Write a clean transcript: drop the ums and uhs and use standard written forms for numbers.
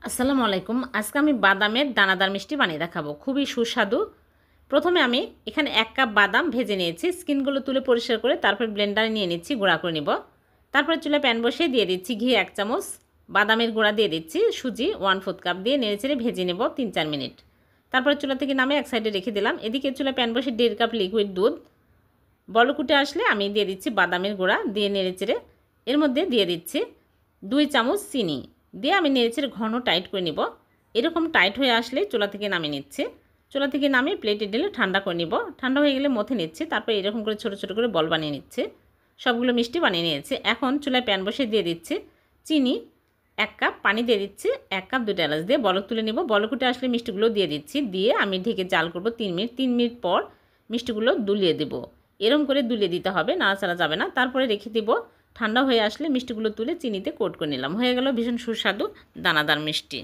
আসসালামু আলাইকুম। আজকে আমি বাদামের দানাদার মিষ্টি বানিয়ে দেখাবো, খুবই সুস্বাদু। প্রথমে আমি এখানে 1 কাপ বাদাম ভেজে নিয়েছি, স্কিনগুলো তুলে পরিষ্কার করে তারপর ব্লেন্ডারে নিয়ে নিচ্ছি, গুঁড়া করে নিব। তারপরে চুলায় প্যান বসিয়ে দিয়ে দিচ্ছি ঘি 1 চামচ, বাদামের গুঁড়া দিয়ে দিচ্ছি, সুজি 1/4 কাপ দিয়ে নেড়েচেড়ে ভেজে নেব 3-4 মিনিট। তারপরে চুলা থেকে নামে এক সাইডে রেখে দিলাম। এদিকে চুলায় প্যান বসিয়ে 1.5 কাপ লিকুইড দুধ বলকুটে আসলে আমি দিয়ে দিচ্ছি বাদামের গুঁড়া দিয়ে নেড়েচেড়ে এর মধ্যে দিয়ে দিচ্ছি 2 চামচ চিনি দিয়ে আমি নেড়েচেড়ে ঘন টাইট করে নিব। এরকম টাইট হয়ে আসলে চুলা থেকে নামিয়ে নিচ্ছি। চুলা থেকে নামিয়ে প্লেটে ঢেলে ঠান্ডা করে নিব। ঠান্ডা হয়ে গেলে মথে নিচ্ছি। তারপর এরকম করে ছোট ছোট করে বল বানিয়ে নিচ্ছি। সবগুলো মিষ্টি বানিয়ে নিয়েছি। এখন চুলায় প্যান বসিয়ে দিয়ে দিচ্ছি চিনি 1 কাপ, পানি দিয়ে দিচ্ছি 1 কাপ, 2টা এলাচ দিয়ে বলক তুলে নিব। বলক উঠে আসলে মিষ্টিগুলো দিয়ে দিচ্ছি, দিয়ে আমি ঢেকে জাল করব 3 মিনিট। 3 মিনিট পর মিষ্টিগুলো দুলিয়ে দেব। এরকম করে দুলিয়ে দিতে হবে, নাড়াচাড়া যাবে না। তারপরে রেখে দিব। ঠান্ডা হয়ে আসলে মিষ্টিগুলো তুলে চিনিতে কোট করে নিলাম। হয়ে গেল ভীষণ সুস্বাদু দানাদার মিষ্টি।